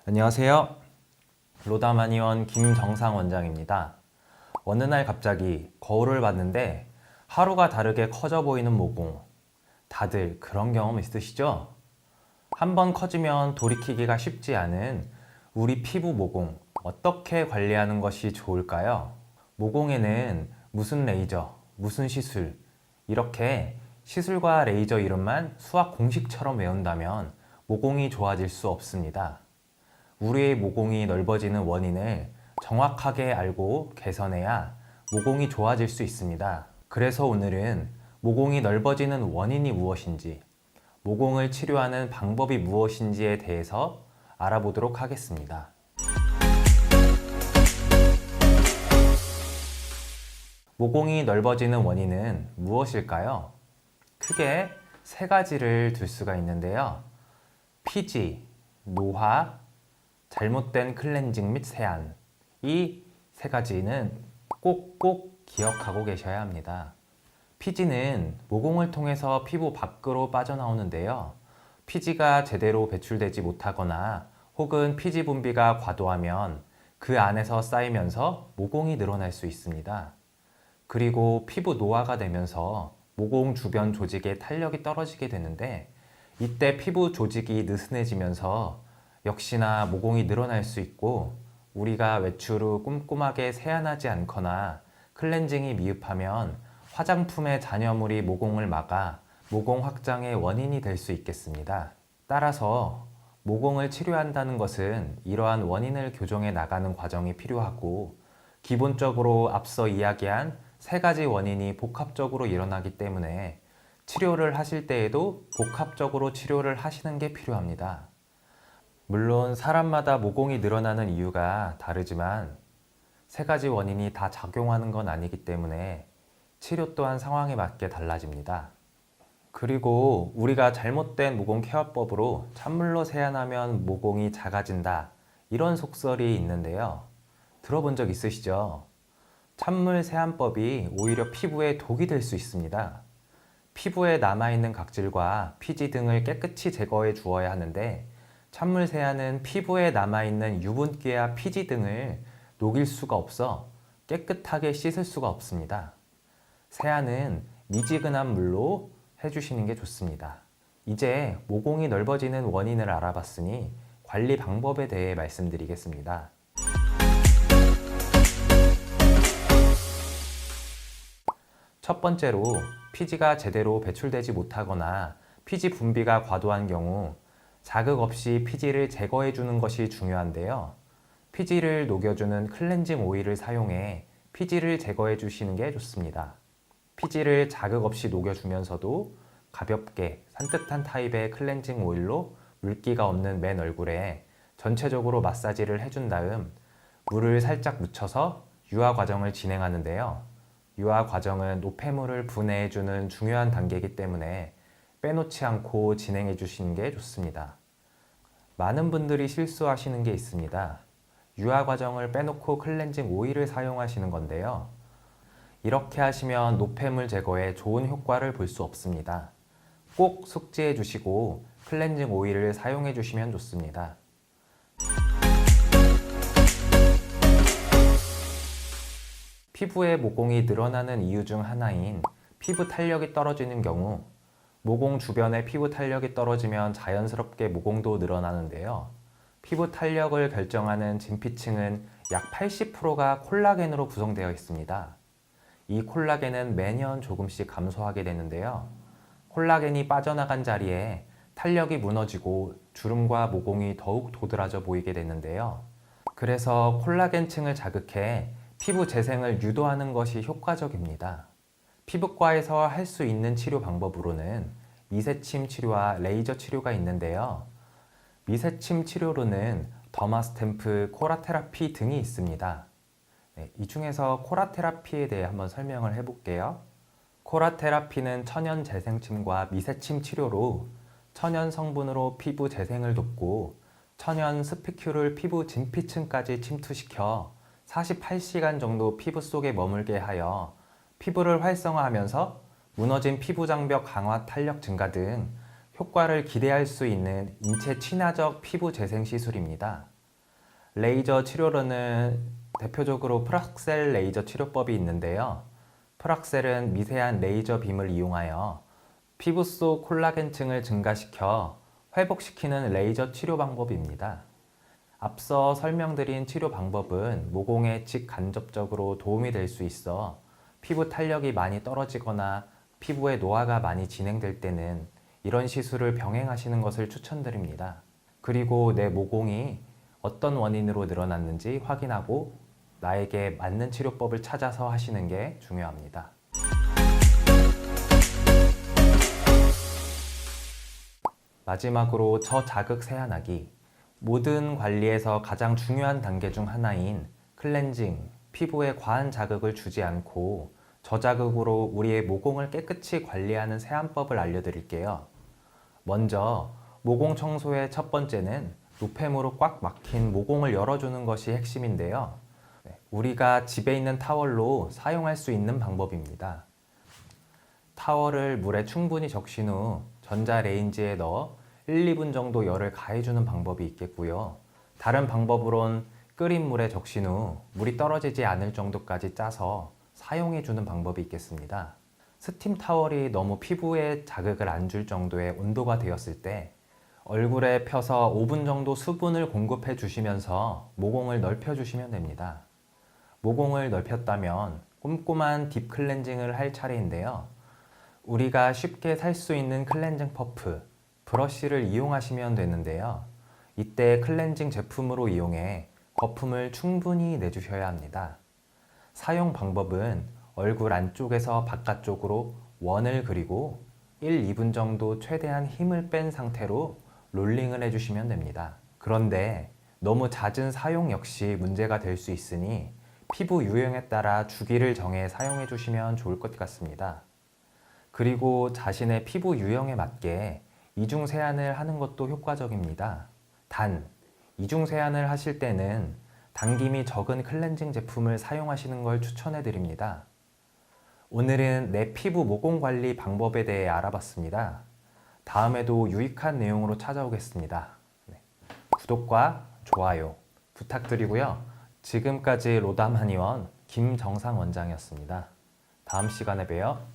안녕하세요. 로다마니원 김정상 원장입니다. 어느 날 갑자기 거울을 봤는데 하루가 다르게 커져 보이는 모공. 다들 그런 경험 있으시죠? 한번 커지면 돌이키기가 쉽지 않은 우리 피부 모공, 어떻게 관리하는 것이 좋을까요? 모공에는 무슨 레이저, 무슨 시술, 이렇게 시술과 레이저 이름만 수학 공식처럼 외운다면 모공이 좋아질 수 없습니다. 우리의 모공이 넓어지는 원인을 정확하게 알고 개선해야 모공이 좋아질 수 있습니다. 그래서 오늘은 모공이 넓어지는 원인이 무엇인지, 모공을 치료하는 방법이 무엇인지에 대해서 알아보도록 하겠습니다. 모공이 넓어지는 원인은 무엇일까요? 크게 세 가지를 둘 수가 있는데요. 피지, 노화, 잘못된 클렌징 및 세안, 이 세 가지는 꼭꼭 기억하고 계셔야 합니다. 피지는 모공을 통해서 피부 밖으로 빠져나오는데요. 피지가 제대로 배출되지 못하거나 혹은 피지 분비가 과도하면 그 안에서 쌓이면서 모공이 늘어날 수 있습니다. 그리고 피부 노화가 되면서 모공 주변 조직의 탄력이 떨어지게 되는데, 이때 피부 조직이 느슨해지면서 역시나 모공이 늘어날 수 있고, 우리가 외출 후 꼼꼼하게 세안하지 않거나 클렌징이 미흡하면 화장품의 잔여물이 모공을 막아 모공 확장의 원인이 될 수 있겠습니다. 따라서 모공을 치료한다는 것은 이러한 원인을 교정해 나가는 과정이 필요하고, 기본적으로 앞서 이야기한 세 가지 원인이 복합적으로 일어나기 때문에 치료를 하실 때에도 복합적으로 치료를 하시는 게 필요합니다. 물론 사람마다 모공이 늘어나는 이유가 다르지만 세 가지 원인이 다 작용하는 건 아니기 때문에 치료 또한 상황에 맞게 달라집니다. 그리고 우리가 잘못된 모공 케어법으로 찬물로 세안하면 모공이 작아진다, 이런 속설이 있는데요. 들어본 적 있으시죠? 찬물 세안법이 오히려 피부에 독이 될 수 있습니다. 피부에 남아있는 각질과 피지 등을 깨끗이 제거해 주어야 하는데, 찬물 세안은 피부에 남아있는 유분기와 피지 등을 녹일 수가 없어 깨끗하게 씻을 수가 없습니다. 세안은 미지근한 물로 해주시는 게 좋습니다. 이제 모공이 넓어지는 원인을 알아봤으니 관리 방법에 대해 말씀드리겠습니다. 첫 번째로, 피지가 제대로 배출되지 못하거나 피지 분비가 과도한 경우 자극 없이 피지를 제거해 주는 것이 중요한데요. 피지를 녹여주는 클렌징 오일을 사용해 피지를 제거해 주시는 게 좋습니다. 피지를 자극 없이 녹여주면서도 가볍게 산뜻한 타입의 클렌징 오일로 물기가 없는 맨 얼굴에 전체적으로 마사지를 해준 다음 물을 살짝 묻혀서 유화 과정을 진행하는데요. 유화 과정은 노폐물을 분해해주는 중요한 단계이기 때문에 빼놓지 않고 진행해 주시는 게 좋습니다. 많은 분들이 실수하시는 게 있습니다. 유화 과정을 빼놓고 클렌징 오일을 사용하시는 건데요. 이렇게 하시면 노폐물 제거에 좋은 효과를 볼 수 없습니다. 꼭 숙지해 주시고 클렌징 오일을 사용해 주시면 좋습니다. 피부에 모공이 늘어나는 이유 중 하나인 피부 탄력이 떨어지는 경우, 모공 주변에 피부 탄력이 떨어지면 자연스럽게 모공도 늘어나는데요. 피부 탄력을 결정하는 진피층은 약 80%가 콜라겐으로 구성되어 있습니다. 이 콜라겐은 매년 조금씩 감소하게 되는데요. 콜라겐이 빠져나간 자리에 탄력이 무너지고 주름과 모공이 더욱 도드라져 보이게 되는데요. 그래서 콜라겐층을 자극해 피부 재생을 유도하는 것이 효과적입니다. 피부과에서 할 수 있는 치료 방법으로는 미세침 치료와 레이저 치료가 있는데요. 미세침 치료로는 더마 스탬프, 코라 테라피 등이 있습니다. 이 중에서 코라 테라피에 대해 한번 설명을 해볼게요. 코라 테라피는 천연 재생침과 미세침 치료로 천연 성분으로 피부 재생을 돕고 천연 스피큘을 피부 진피층까지 침투시켜 48시간 정도 피부 속에 머물게 하여 피부를 활성화하면서 무너진 피부 장벽 강화, 탄력 증가 등 효과를 기대할 수 있는 인체 친화적 피부 재생 시술입니다. 레이저 치료로는 대표적으로 프락셀 레이저 치료법이 있는데요. 프락셀은 미세한 레이저 빔을 이용하여 피부 속 콜라겐층을 증가시켜 회복시키는 레이저 치료 방법입니다. 앞서 설명드린 치료 방법은 모공에 직간접적으로 도움이 될 수 있어 피부 탄력이 많이 떨어지거나 피부에 노화가 많이 진행될 때는 이런 시술을 병행하시는 것을 추천드립니다. 그리고 내 모공이 어떤 원인으로 늘어났는지 확인하고 나에게 맞는 치료법을 찾아서 하시는 게 중요합니다. 마지막으로 저자극 세안하기. 모든 관리에서 가장 중요한 단계 중 하나인 클렌징, 피부에 과한 자극을 주지 않고 저자극으로 우리의 모공을 깨끗이 관리하는 세안법을 알려드릴게요. 먼저 모공 청소의 첫 번째는 노폐물로 꽉 막힌 모공을 열어주는 것이 핵심인데요. 우리가 집에 있는 타월로 사용할 수 있는 방법입니다. 타월을 물에 충분히 적신 후 전자레인지에 넣어 1, 2분 정도 열을 가해주는 방법이 있겠고요. 다른 방법으론 끓인 물에 적신 후 물이 떨어지지 않을 정도까지 짜서 사용해주는 방법이 있겠습니다. 스팀 타월이 너무 피부에 자극을 안 줄 정도의 온도가 되었을 때 얼굴에 펴서 5분 정도 수분을 공급해 주시면서 모공을 넓혀 주시면 됩니다. 모공을 넓혔다면 꼼꼼한 딥 클렌징을 할 차례인데요. 우리가 쉽게 살 수 있는 클렌징 퍼프, 브러쉬를 이용하시면 되는데요. 이때 클렌징 제품으로 이용해 거품을 충분히 내주셔야 합니다. 사용 방법은 얼굴 안쪽에서 바깥쪽으로 원을 그리고 1, 2분 정도 최대한 힘을 뺀 상태로 롤링을 해주시면 됩니다. 그런데 너무 잦은 사용 역시 문제가 될 수 있으니 피부 유형에 따라 주기를 정해 사용해 주시면 좋을 것 같습니다. 그리고 자신의 피부 유형에 맞게 이중 세안을 하는 것도 효과적입니다. 단, 이중 세안을 하실 때는 당김이 적은 클렌징 제품을 사용하시는 걸 추천해 드립니다. 오늘은 내 피부 모공 관리 방법에 대해 알아봤습니다. 다음에도 유익한 내용으로 찾아오겠습니다. 구독과 좋아요 부탁드리고요. 지금까지 로담 한의원 김정상 원장이었습니다. 다음 시간에 봬요.